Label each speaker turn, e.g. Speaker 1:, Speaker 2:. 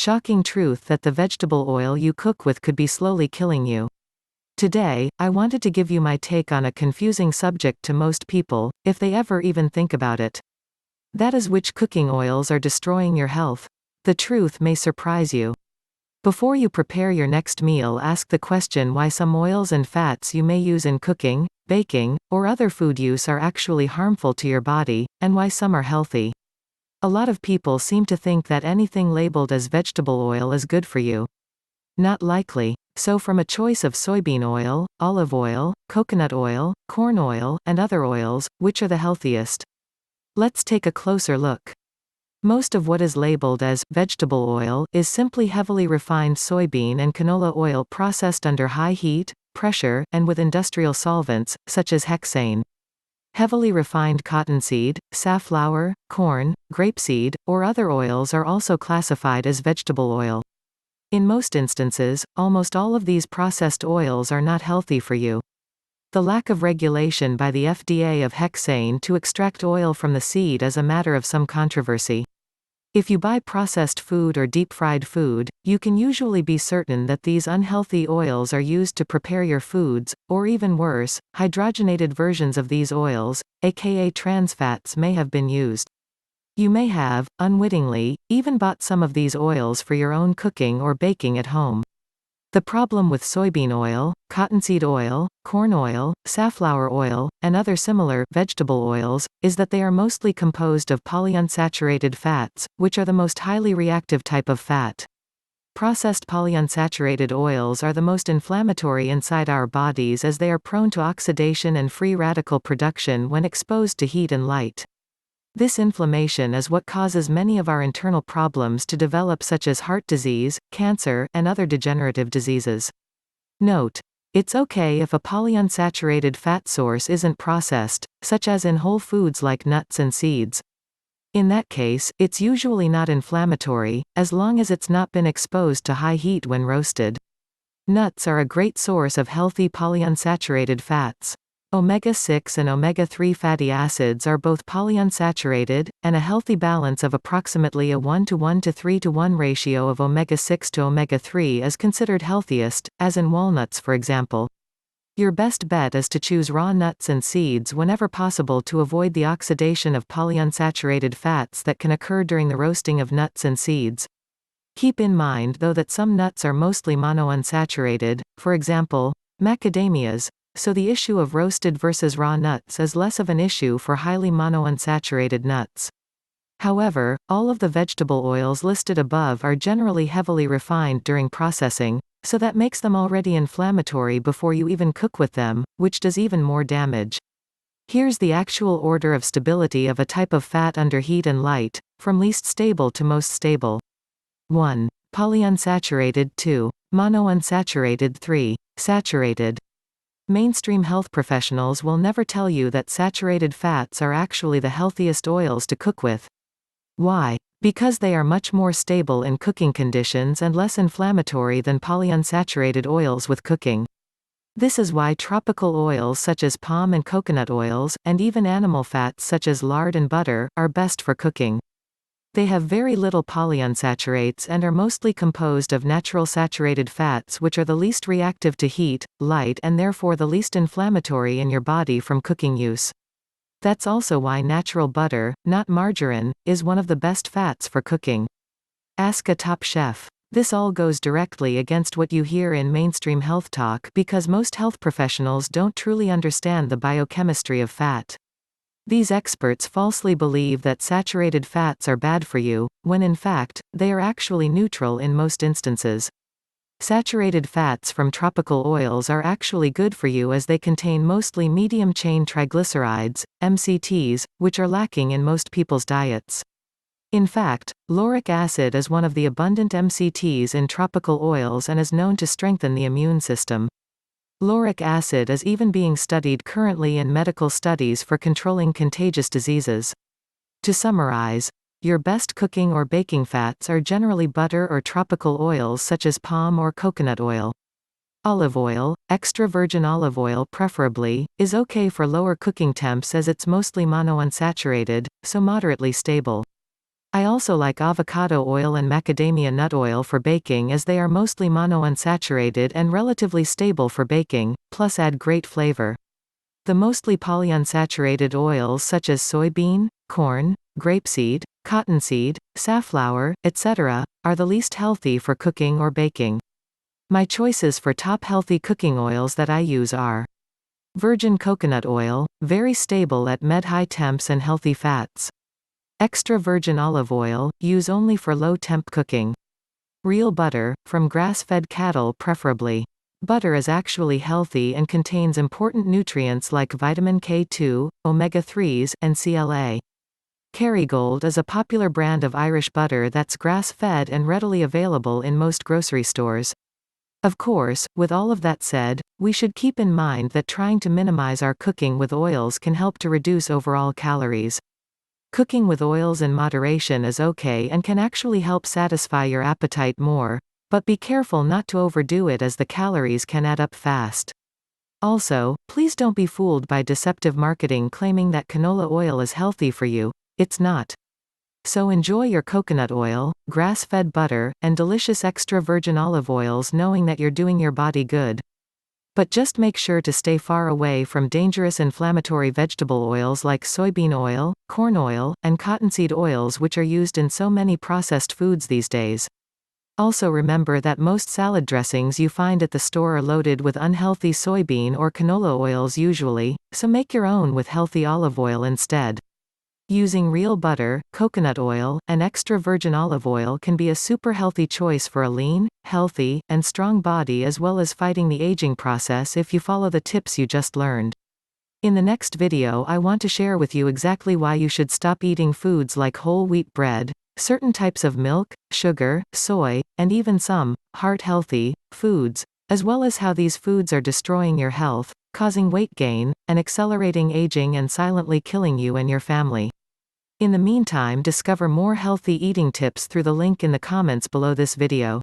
Speaker 1: shocking truth that the vegetable oil you cook with could be slowly killing you. Today, I wanted to give you my take on a confusing subject to most people, if they ever even think about it. That is, which cooking oils are destroying your health. The truth may surprise you. Before you prepare your next meal, ask the question why some oils and fats you may use in cooking, baking, or other food use are actually harmful to your body, and why some are healthy. A lot of people seem to think that anything labeled as vegetable oil is good for you. Not likely. So from a choice of soybean oil, olive oil, coconut oil, corn oil, and other oils, which are the healthiest? Let's take a closer look. Most of what is labeled as vegetable oil is simply heavily refined soybean and canola oil processed under high heat, pressure, and with industrial solvents, such as hexane. Heavily refined cottonseed, safflower, corn, grapeseed, or other oils are also classified as vegetable oil. In most instances, almost all of these processed oils are not healthy for you. The lack of regulation by the FDA of hexane to extract oil from the seed is a matter of some controversy. If you buy processed food or deep-fried food, you can usually be certain that these unhealthy oils are used to prepare your foods, or even worse, hydrogenated versions of these oils, aka trans fats, may have been used. You may have, unwittingly, even bought some of these oils for your own cooking or baking at home. The problem with soybean oil, cottonseed oil, corn oil, safflower oil, and other similar vegetable oils is that they are mostly composed of polyunsaturated fats, which are the most highly reactive type of fat. Processed polyunsaturated oils are the most inflammatory inside our bodies as they are prone to oxidation and free radical production when exposed to heat and light. This inflammation is what causes many of our internal problems to develop, such as heart disease, cancer, and other degenerative diseases. Note: it's okay if a polyunsaturated fat source isn't processed, such as in whole foods like nuts and seeds. In that case, it's usually not inflammatory, as long as it's not been exposed to high heat when roasted. Nuts are a great source of healthy polyunsaturated fats. Omega-6 and omega-3 fatty acids are both polyunsaturated, and a healthy balance of approximately a 1:1 to 3:1 ratio of omega-6 to omega-3 is considered healthiest, as in walnuts for example. Your best bet is to choose raw nuts and seeds whenever possible to avoid the oxidation of polyunsaturated fats that can occur during the roasting of nuts and seeds. Keep in mind though that some nuts are mostly monounsaturated, for example, macadamias, so the issue of roasted versus raw nuts is less of an issue for highly monounsaturated nuts. However, all of the vegetable oils listed above are generally heavily refined during processing, so that makes them already inflammatory before you even cook with them, which does even more damage. Here's the actual order of stability of a type of fat under heat and light, from least stable to most stable. 1. Polyunsaturated. 2. Monounsaturated. 3. Saturated. Mainstream health professionals will never tell you that saturated fats are actually the healthiest oils to cook with. Why? Because they are much more stable in cooking conditions and less inflammatory than polyunsaturated oils with cooking. This is why tropical oils such as palm and coconut oils, and even animal fats such as lard and butter, are best for cooking. They have very little polyunsaturates and are mostly composed of natural saturated fats, which are the least reactive to heat, light, and therefore the least inflammatory in your body from cooking use. That's also why natural butter, not margarine, is one of the best fats for cooking. Ask a top chef. This all goes directly against what you hear in mainstream health talk because most health professionals don't truly understand the biochemistry of fat. These experts falsely believe that saturated fats are bad for you, when in fact, they are actually neutral in most instances. Saturated fats from tropical oils are actually good for you as they contain mostly medium-chain triglycerides, MCTs, which are lacking in most people's diets. In fact, lauric acid is one of the abundant MCTs in tropical oils and is known to strengthen the immune system. Lauric acid is even being studied currently in medical studies for controlling contagious diseases. To summarize, your best cooking or baking fats are generally butter or tropical oils such as palm or coconut oil. Olive oil, extra virgin olive oil preferably, is okay for lower cooking temps as it's mostly monounsaturated, so moderately stable. I also like avocado oil and macadamia nut oil for baking as they are mostly monounsaturated and relatively stable for baking, plus add great flavor. The mostly polyunsaturated oils such as soybean, corn, grapeseed, cottonseed, safflower, etc., are the least healthy for cooking or baking. My choices for top healthy cooking oils that I use are virgin coconut oil, very stable at mid-high temps and healthy fats. Extra virgin olive oil, use only for low-temp cooking. Real butter, from grass-fed cattle preferably. Butter is actually healthy and contains important nutrients like vitamin K2, omega-3s, and CLA. Kerrygold is a popular brand of Irish butter that's grass-fed and readily available in most grocery stores. Of course, with all of that said, we should keep in mind that trying to minimize our cooking with oils can help to reduce overall calories. Cooking with oils in moderation is okay and can actually help satisfy your appetite more, but be careful not to overdo it as the calories can add up fast. Also, please don't be fooled by deceptive marketing claiming that canola oil is healthy for you. It's not. So enjoy your coconut oil, grass-fed butter, and delicious extra virgin olive oils knowing that you're doing your body good. But just make sure to stay far away from dangerous inflammatory vegetable oils like soybean oil, corn oil, and cottonseed oils which are used in so many processed foods these days. Also remember that most salad dressings you find at the store are loaded with unhealthy soybean or canola oils usually, so make your own with healthy olive oil instead. Using real butter, coconut oil, and extra virgin olive oil can be a super healthy choice for a lean, healthy, and strong body as well as fighting the aging process if you follow the tips you just learned. In the next video I want to share with you exactly why you should stop eating foods like whole wheat bread, certain types of milk, sugar, soy, and even some heart-healthy foods, as well as how these foods are destroying your health, causing weight gain, and accelerating aging and silently killing you and your family. In the meantime, discover more healthy eating tips through the link in the comments below this video.